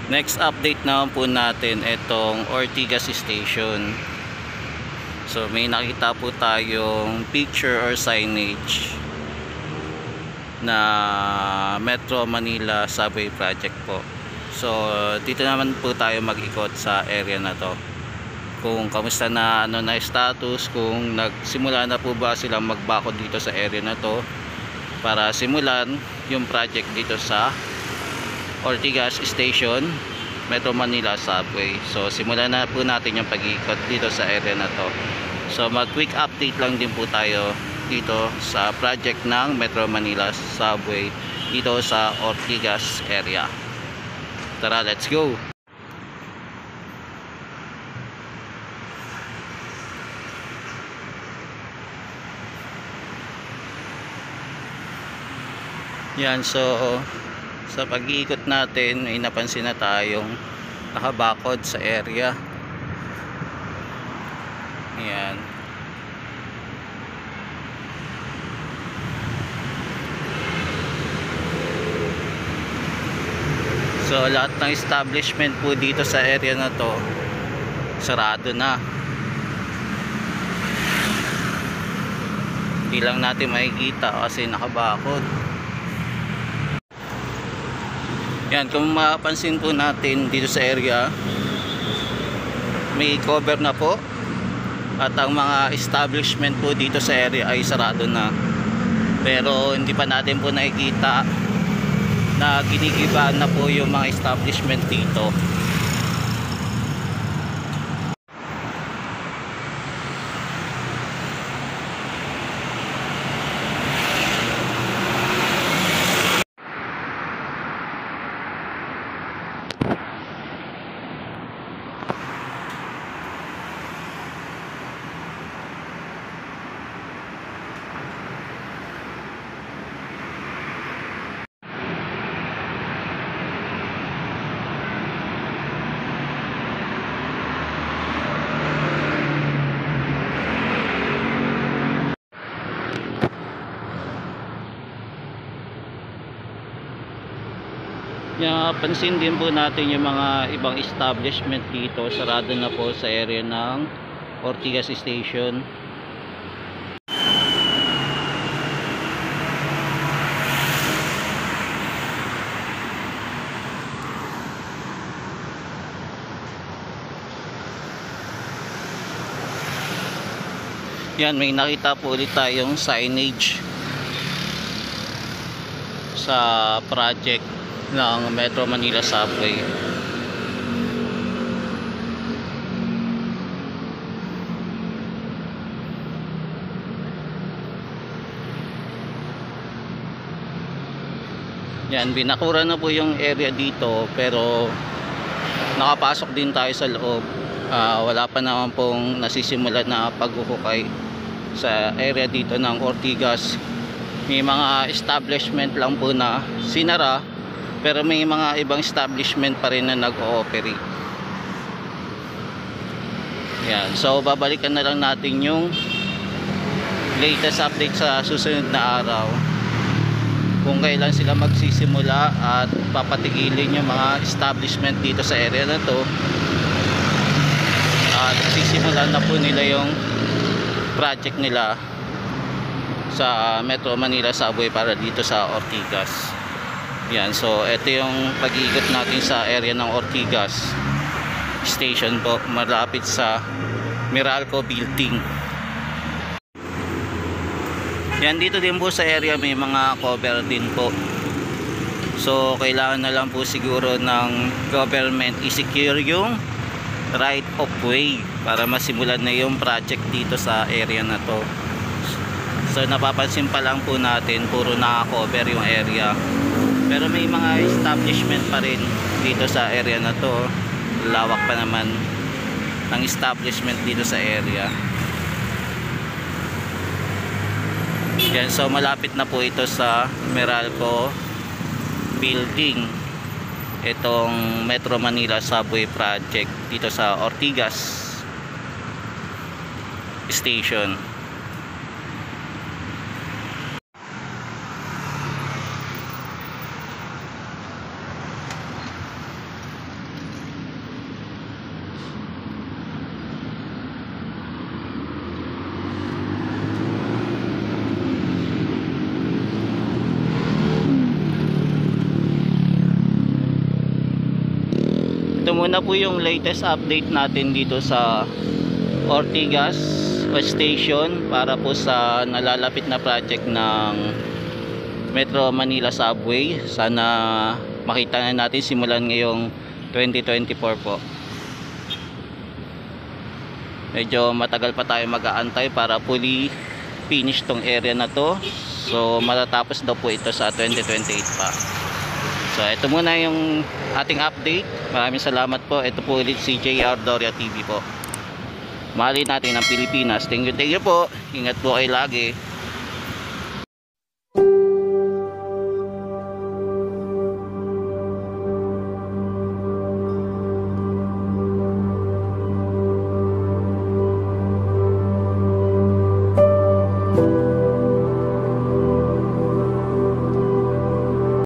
Next update naman po natin itong Ortigas Station. So may nakita po tayong picture or signage na Metro Manila Subway Project po. So dito naman po tayo mag-ikot sa area na to, kung kamusta na na status, kung nagsimula na po ba silang magbakod dito sa area na to para simulan yung project dito sa Ortigas Station, Metro Manila Subway. So simulan na po natin yung pag-ikot dito sa area na to. So mag quick update lang din po tayo dito sa project ng Metro Manila Subway dito sa Ortigas area. Tara, let's go! Yan, so sa pag-iikot natin may napansin na tayong nakabakod sa area. Yan. So lahat ng establishment po dito sa area na to sarado na. Hindi lang natin makikita kasi nakabakod. Yan, kung mapapansin po natin dito sa area, may cover na po at ang mga establishment po dito sa area ay sarado na. Pero hindi pa natin po nakikita na ginigibahan na po yung mga establishment dito. Pansin din po natin yung mga ibang establishment dito sarado na po sa area ng Ortigas Station. Yan, may nakita po ulit tayong signage sa project ng Metro Manila Subway. Yan, binakura na po yung area dito pero nakapasok din tayo sa loob. Wala pa naman pong nasisimulan na paghuhukay sa area dito ng Ortigas. May mga establishment lang po na sinara, pero may mga ibang establishment pa rin na nag-ooperate. Yan, so babalikan na lang natin yung latest update sa susunod na araw, kung kailan sila magsisimula at papatigilin yung mga establishment dito sa area na to at sisimulan na po nila yung project nila sa Metro Manila Subway para dito sa Ortigas. Yan, so ito yung pag-iikot natin sa area ng Ortigas Station po, malapit sa Meralco Building. Yan, dito din po sa area may mga cover din po. So kailangan na lang po siguro ng government i-secure yung right of way para masimulan na yung project dito sa area na to. So napapansin pa lang po natin puro naka-cover yung area, pero may mga establishment pa rin dito sa area na to. Lawak pa naman ng establishment dito sa area. Yan, so malapit na po ito sa Meralco Building, itong Metro Manila Subway Project dito sa Ortigas Station. ito muna po yung latest update natin dito sa Ortigas Station para po sa nalalapit na project ng Metro Manila Subway. Sana makita na natin simulan ngayong 2024 po. Medyo matagal pa tayo mag-aantay para fully finish tong area na to. So matatapos daw po ito sa 2028 pa. So ito muna yung ating update. Maraming salamat po. Ito po ulit si JR Doria TV po. Mahalin natin ang Pilipinas. Thank you po. Ingat po kayo lagi.